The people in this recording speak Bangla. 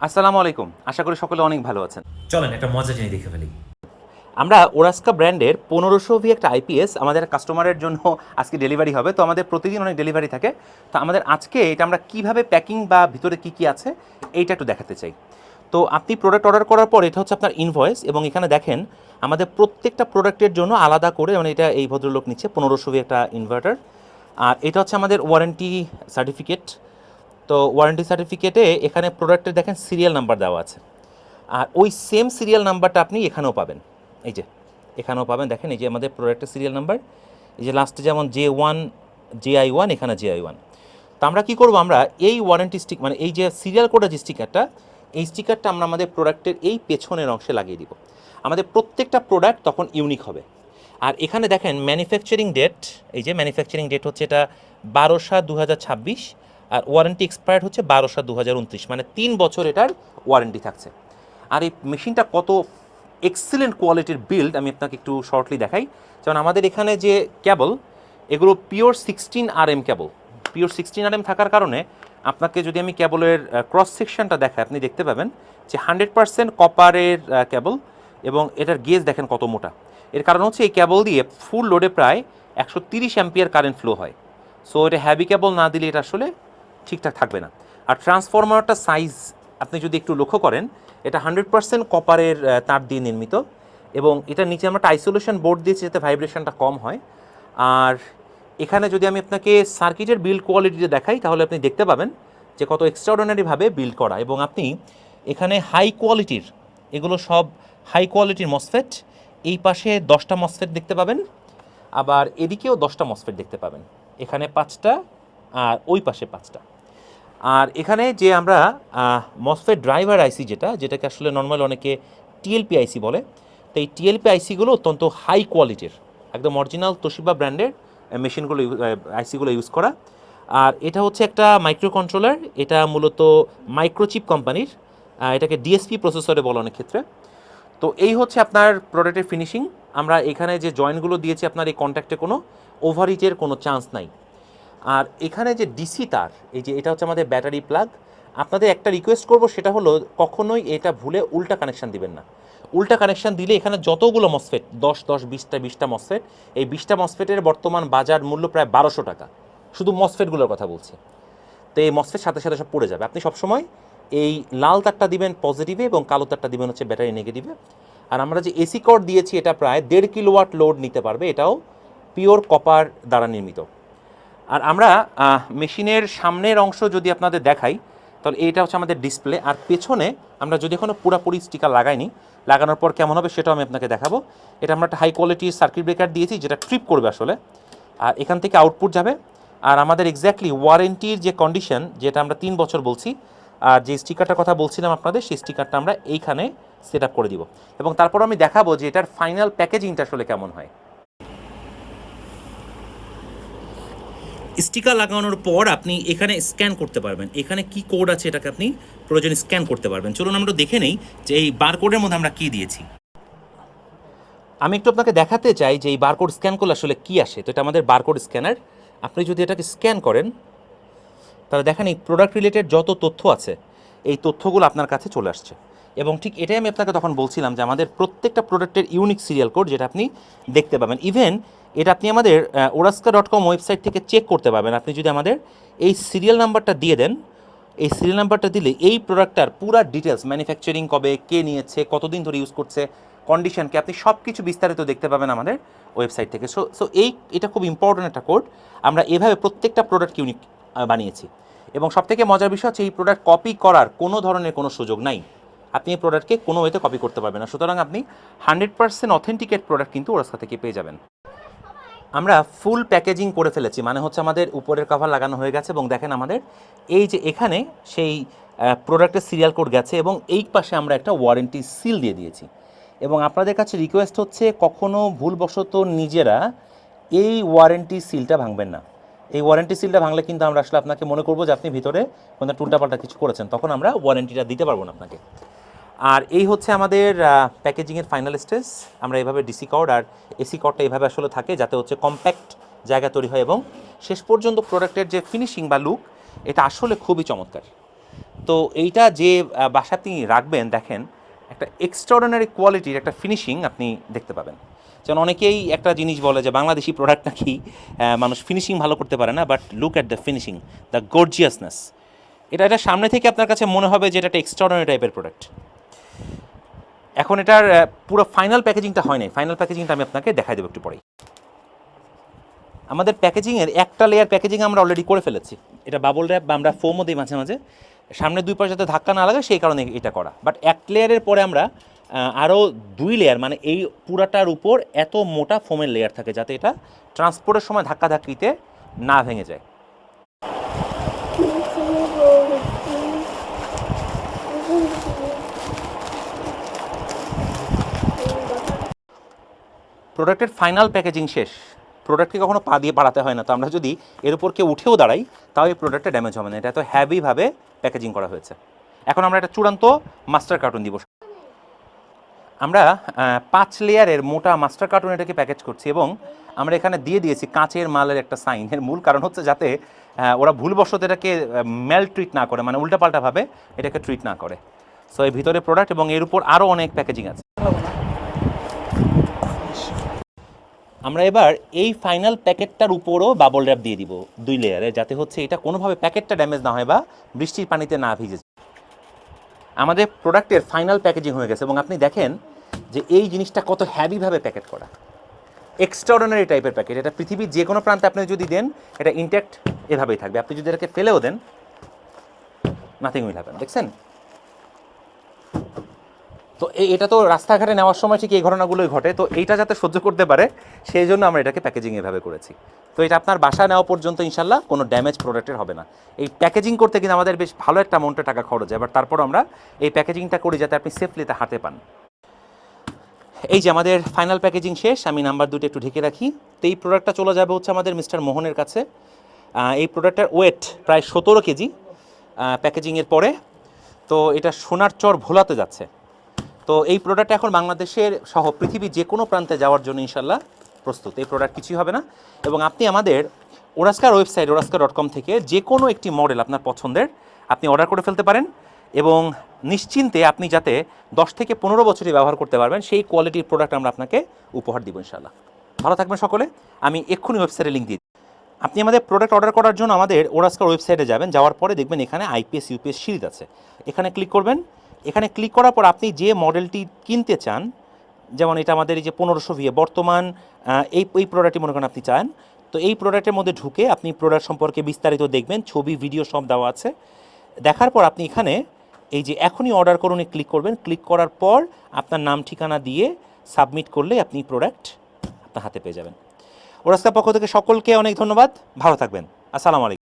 আসসালামু আলাইকুম। আশা করি সকলে অনেক ভালো আছেন। চলেন একটা মজা জিনিস দেখে ফেলি। আমরা ওরাস্কা ব্র্যান্ডের 1500 একটা আইপিএস আমাদের কাস্টমারের জন্য আজকে ডেলিভারি হবে। তো আমাদের প্রতিদিন অনেক ডেলিভারি থাকে। তো আমাদের আজকে এটা আমরা কিভাবে প্যাকিং বা ভিতরে কি আছে এইটা একটু দেখাতে চাই। তো আপনি প্রোডাক্ট অর্ডার করার পর এটা হচ্ছে আপনার ইনভয়েস, এবং এখানে দেখেন আমাদের প্রত্যেকটা প্রোডাক্টের জন্য আলাদা করে, মানে এটা এই ভদ্রলোক নিচ্ছে 1500 একটা ইনভার্টার। আর এটা হচ্ছে আমাদের ওয়ারেন্টি সার্টিফিকেট। তো ওয়ারেন্টি সার্টিফিকেটে এখানে প্রোডাক্টের দেখেন সিরিয়াল নাম্বার দেওয়া আছে। আর ওই সেম সিরিয়াল নাম্বারটা আপনি এখানেও পাবেন। এই যে এখানেও পাবেন, দেখেন এই যে আমাদের প্রোডাক্টের সিরিয়াল নাম্বার, এই যে লাস্টে যেমন JI1 এখানে JI1। তো আমরা কী করবো, আমরা এই ওয়ারেন্টি স্টিক মানে এই যে সিরিয়াল কোডের যে স্টিকারটা, এই স্টিকারটা আমরা আমাদের প্রোডাক্টের এই পেছনের অংশে লাগিয়ে দিব। আমাদের প্রত্যেকটা প্রোডাক্ট তখন ইউনিক হবে। আর এখানে দেখেন ম্যানুফ্যাকচারিং ডেট, এই যে ম্যানুফ্যাকচারিং ডেট হচ্ছে এটা 12/7/2026, আর ওয়ারেন্টি এক্সপায়ার্ড হচ্ছে 12/7/2029, মানে 3 বছর এটার ওয়ারেন্টি থাকছে। আর এই মেশিনটা কত এক্সিলেন্ট কোয়ালিটির বিল্ড আমি আপনাকে একটু শর্টলি দেখাই। যেমন আমাদের এখানে যে কেবল, এগুলো পিওর 16 RM কেবল। পিওর 16 RM থাকার কারণে আপনাকে যদি আমি কেবলের ক্রস সেকশনটা দেখাই, আপনি দেখতে পাবেন যে 100% কপারের কেবল, এবং এটার গেজ দেখেন কত মোটা। এর কারণ হচ্ছে এই কেবল দিয়ে ফুল লোডে প্রায় 130 অ্যাম্পিয়ার কারেন্ট ফ্লো হয়। সো এটা হ্যাভি কেবল না দিলে এটা আসলে ঠিকঠাক থাকবে না। আর ট্রান্সফরমারটা সাইজ আপনি যদি একটু লক্ষ্য করেন, এটা 100% কপারের তার দিয়ে নির্মিত, এবং এটার নিচে আমরা একটা আইসোলেশন বোর্ড দিয়েছি যাতে ভাইব্রেশনটা কম হয়। আর এখানে যদি আমি আপনাকে সার্কিটের বিল্ড কোয়ালিটিটা দেখাই, তাহলে আপনি দেখতে পাবেন যে কত এক্সট্রাঅর্ডিনারিভাবে বিল্ড করা, এবং আপনি এখানে হাই কোয়ালিটির, এগুলো সব হাই কোয়ালিটির মসফেট। এই পাশে 10টা মসফেট দেখতে পাবেন, আবার এদিকেও 10টা মসফেট দেখতে পাবেন। এখানে 5টা, আর ওই পাশে 5টা। আর এখানে যে আমরা মসফেট ড্রাইভার আইসি, যেটাকে আসলে নর্মাল অনেকে টিএলপি আইসি বলে, তো এই টিএলপি আইসিগুলো অত্যন্ত হাই কোয়ালিটির, একদম অরিজিনাল তোশিবা ব্র্যান্ডের মেশিনগুলো, আইসিগুলো ইউজ করা। আর এটা হচ্ছে একটা মাইক্রো কন্ট্রোলার, এটা মূলত মাইক্রোচিপ কোম্পানির, এটাকে ডিএসপি প্রসেসরে বলে অনেক ক্ষেত্রে। তো এই হচ্ছে আপনার প্রোডাক্টের ফিনিশিং। আমরা এখানে যে জয়েন্টগুলো দিয়েছি, আপনার এই কন্ট্যাক্টে কোনো ওভারহিটের কোনো চান্স নাই। আর এখানে যে ডিসি তার, এই যে এটা হচ্ছে আমাদের ব্যাটারি প্লাগ। আপনাদের একটা রিকোয়েস্ট করব, সেটা হলো কখনোই এটা ভুলে উল্টা কানেকশান দিবেন না। উল্টা কানেকশান দিলে এখানে যতগুলো মসফেট, 10 20টা মসফেট, এই 20টা মসফেটের বর্তমান বাজার মূল্য প্রায় 1200 টাকা, শুধু মসফেটগুলোর কথা বলছি। তো এই মসফেট সাথে সাথে সব পড়ে যাবে। আপনি সবসময় এই লাল তারটা দিবেন পজিটিভে, এবং কালো তারটা দিবেন হচ্ছে ব্যাটারি নেগেটিভে। আর আমরা যে এসি কর্ড দিয়েছি, এটা প্রায় 1.5 কিলোওয়াট লোড নিতে পারবে, এটাও পিওর কপার দ্বারা নির্মিত। আর আমরা মেশিনের সামনের অংশ যদি আপনাদের দেখাই, তাহলে এইটা হচ্ছে আমাদের ডিসপ্লে। আর পেছনে আমরা যদি এখনও পুরোপুরি স্টিকার লাগাইনি, লাগানোর পর কেমন হবে সেটাও আমি আপনাকে দেখাবো। এটা আমরা একটা হাই কোয়ালিটির সার্কিট ব্রেকার দিয়েছি, যেটা ট্রিপ করবে আসলে, আর এখান থেকে আউটপুট যাবে। আর আমাদের এক্স্যাক্টলি ওয়ারেন্টির যে কন্ডিশন, যেটা আমরা 3 বছর বলছি, আর যে স্টিকারটার কথা বলছিলাম আপনাদের, সেই স্টিকারটা আমরা এইখানে সেট আপ করে দিব, এবং তারপর আমি দেখাবো যে এটার ফাইনাল প্যাকেজিংটা আসলে কেমন হয়। স্টিকার লাগানোর পর আপনি এখানে স্ক্যান করতে পারবেন, এখানে কি কোড আছে এটাকে আপনি প্রয়োজনে স্ক্যান করতে পারবেন। চলুন আমরা দেখে নেই যে এই বারকোডের মধ্যে আমরা কি দিয়েছি। আমি একটু আপনাকে দেখাতে চাই যে এই বারকোড স্ক্যান করলে আসলে কি আসে। তো এটা আমাদের বারকোড স্ক্যানার। আপনি যদি এটাকে স্ক্যান করেন, তাহলে দেখেন এই প্রোডাক্ট রিলেটেড যত তথ্য আছে, এই তথ্যগুলো আপনার কাছে চলে আসছে। এবং ঠিক এটাই আমি আপনাকে তখন বলছিলাম যে আমাদের প্রত্যেকটা প্রোডাক্টের ইউনিক সিরিয়াল কোড, যেটা আপনি দেখতে পাবেন। ইভেন এটা আপনি আমাদের oraska.com ওয়েবসাইট থেকে চেক করতে পারবেন। আপনি যদি আমাদের এই সিরিয়াল নাম্বারটা দিয়ে দেন, এই সিরিয়াল নাম্বারটা দিলে এই প্রোডাক্টটার পুরো ডিটেলস, ম্যানুফ্যাকচারিং কবে, কে নিয়েছে, কতদিন ধরে ইউজ করছে, কন্ডিশনকে আপনি সব কিছু বিস্তারিত দেখতে পাবেন আমাদের ওয়েবসাইট থেকে। সো এটা খুব ইম্পর্ট্যান্ট একটা কোড। আমরা এভাবে প্রত্যেকটা প্রোডাক্ট ইউনিক বানিয়েছি। এবং সবথেকে মজার বিষয় হচ্ছে এই প্রোডাক্ট কপি করার কোনো ধরনের কোনো সুযোগ নাই। আপনি এই প্রোডাক্টকে কোনো ওয়েতে কপি করতে পারবেন না। সুতরাং আপনি 100% অথেন্টিকেট প্রোডাক্ট কিন্তু ওরাস্কা থেকে পেয়ে যাবেন। আমরা ফুল প্যাকেজিং করে ফেলেছি, মানে হচ্ছে আমাদের উপরের কভার লাগানো হয়ে গেছে, এবং দেখেন আমাদের এই যে এখানে সেই প্রোডাক্টের সিরিয়াল কোড গেছে, এবং এই পাশে আমরা একটা ওয়ারেন্টি সিল দিয়ে দিয়েছি। এবং আপনাদের কাছে রিকোয়েস্ট হচ্ছে কখনও ভুলবশত নিজেরা এই ওয়ারেন্টি সিলটা ভাঙবেন না। এই ওয়ারেন্টি সিলটা ভাঙলে কিন্তু আমরা আসলে আপনাকে মনে করবো যে আপনি ভিতরে কোনো টুলটাপাল্টা কিছু করেছেন, তখন আমরা ওয়ারেন্টিটা দিতে পারবো না আপনাকে। আর এই হচ্ছে আমাদের প্যাকেজিংয়ের ফাইনাল স্টেজ। আমরা এভাবে ডিসি কর্ড আর এসি কর্ডটা এভাবে আসলে থাকে, যাতে হচ্ছে কম্প্যাক্ট জায়গা তৈরি হয়, এবং শেষ পর্যন্ত প্রোডাক্টের যে ফিনিশিং বা লুক, এটা আসলে খুবই চমৎকার। তো এইটা যে বাসা আপনি রাখবেন, দেখেন একটা এক্সট্রাঅর্ডিনারি কোয়ালিটির একটা ফিনিশিং আপনি দেখতে পাবেন। যেমন অনেকেই একটা জিনিস বলে যে বাংলাদেশি প্রোডাক্ট নাকি মানুষ ফিনিশিং ভালো করতে পারে না, but look at the finishing, the gorgeousness. এটা সামনে থেকে আপনার কাছে মনে হবে যে এটা একটা এক্সট্রাঅর্ডিনারি টাইপের প্রোডাক্ট। এখন এটার পুরো ফাইনাল প্যাকেজিংটা হয় নাই, ফাইনাল প্যাকেজিংটা আমি আপনাকে দেখাই দেবো একটু পরেই। আমাদের প্যাকেজিংয়ের একটা লেয়ার প্যাকেজিং আমরা অলরেডি করে ফেলেছি। এটা বাবল র্যাপ বা আমরা ফোমও দিই মাঝে মাঝে, সামনে দুই পাশে যাতে ধাক্কা না লাগে সেই কারণে এটা করা। বাট এক লেয়ারের পরে আমরা আরও 2 লেয়ার, মানে এই পুরাটার উপর এত মোটা ফোমের লেয়ার থাকে যাতে এটা ট্রান্সপোর্টের সময় ধাক্কাধাক্কিতে না ভেঙে যায়। প্রোডাক্টের ফাইনাল প্যাকেজিং শেষ। প্রোডাক্টকে কখনো পা দিয়ে বাড়াতে হয় না, তো আমরা যদি এর উপর কেউ উঠেও দাঁড়াই তাও এই প্রোডাক্টটা ড্যামেজ হবে না। এটা এত হ্যাভিভাবে প্যাকেজিং করা হয়েছে। এখন আমরা একটা চূড়ান্ত মাস্টার কার্টুন দিব। আমরা 5 লেয়ারের মোটা মাস্টার কার্টুন এটাকে প্যাকেজ করছি এবং আমরা এখানে দিয়ে দিয়েছি কাঁচের মালের একটা সাইন। এর মূল কারণ হচ্ছে যাতে ওরা ভুলবশত এটাকে মেল ট্রিট না করে, মানে উল্টাপাল্টাভাবে এটাকে ট্রিট না করে। সো এই ভিতরে প্রোডাক্ট এবং এর উপর আরও অনেক প্যাকেজিং আছে। আমরা এবার এই ফাইনাল প্যাকেটটার উপরও বাবল র্যাপ দিয়ে দিব 2 লেয়ারে, যাতে হচ্ছে এটা কোনোভাবে প্যাকেটটা ড্যামেজ না হয় বা বৃষ্টির পানিতে না ভিজে যায়। আমাদের প্রোডাক্টের ফাইনাল প্যাকেজিং হয়ে গেছে এবং আপনি দেখেন যে এই জিনিসটা কত হ্যাভিভাবে প্যাকেট করা, এক্সট্রাঅর্ডিনারি টাইপের প্যাকেট। এটা পৃথিবীর যে কোনো প্রান্তে আপনি যদি দেন এটা ইনট্যাক্ট এভাবেই থাকবে। আপনি যদি এটাকে ফেলেও দেন নাথিং উইল হ্যাপেন। দেখছেন? তো এটা তো রাস্তাঘাটে নেওয়ার সময় ঠিক এই ঘটনাগুলোই ঘটে। তো এইটা যাতে সহ্য করতে পারে সেই জন্য আমরা এটাকে প্যাকেজিং এভাবে করেছি। তো এটা আপনার বাসায় নেওয়া পর্যন্ত ইনশাল্লাহ কোনো ড্যামেজ প্রোডাক্টের হবে না। এই প্যাকেজিং করতে কিন্তু আমাদের বেশ ভালো একটা অ্যামাউন্টের টাকা খরচ হয়, বাট তারপর আমরা এই প্যাকেজিংটা করি যাতে আপনি সেফলিতে হাতে পান। এই যে আমাদের ফাইনাল প্যাকেজিং শেষ, আমি নাম্বার 2টা একটু ঢেকে রাখি। তো এই প্রোডাক্টটা চলে যাবে হচ্ছে আমাদের মিস্টার মোহনের কাছে। এই প্রোডাক্টটার ওয়েট প্রায় 17 কেজি প্যাকেজিংয়ের পরে। তো এটা সোনার চর ভোলাতে যাচ্ছে। তো এই প্রোডাক্ট এখন বাংলাদেশের সহ পৃথিবীর যে কোনো প্রান্তে যাওয়ার জন্য ইনশাল্লাহ প্রস্তুত। এই প্রোডাক্ট কিছুই হবে না। এবং আপনি আমাদের ওরাস্কার ওয়েবসাইট oraska.com থেকে যে কোনো একটি মডেল আপনার পছন্দের আপনি অর্ডার করে ফেলতে পারেন এবং নিশ্চিন্তে আপনি যাতে 10 থেকে 15 বছরই ব্যবহার করতে পারবেন সেই কোয়ালিটির প্রোডাক্ট আমরা আপনাকে উপহার দিব ইনশাল্লাহ। ভালো থাকবেন সকলে। আমি এক্ষুনি ওয়েবসাইটে লিঙ্ক দিই। আপনি আমাদের প্রোডাক্ট অর্ডার করার জন্য আমাদের ওরাস্কার ওয়েবসাইটে যাবেন, যাওয়ার পরে দেখবেন এখানে আইপিএস ইউপিএস সিরিজ আছে, এখানে ক্লিক করবেন। এখানে ক্লিক করার পর আপনি যে মডেলটি কিনতে চান, যেমন এটা আমাদের এই যে 1500 VA বর্তমান এই প্রোডাক্টটি মনে করেন আপনি চান, তো এই প্রোডাক্টের মধ্যে ঢুকে আপনি প্রোডাক্ট সম্পর্কে বিস্তারিত দেখবেন, ছবি ভিডিও সব দেওয়া আছে। দেখার পর আপনি এখানে এই যে এখনই অর্ডার করুন ক্লিক করবেন। ক্লিক করার পর আপনার নাম ঠিকানা দিয়ে সাবমিট করলে আপনি প্রোডাক্ট আপনার হাতে পেয়ে যাবেন। ওরাস্কার পক্ষ থেকে সকলকে অনেক ধন্যবাদ। ভালো থাকবেন। আসসালামু আলাইকুম।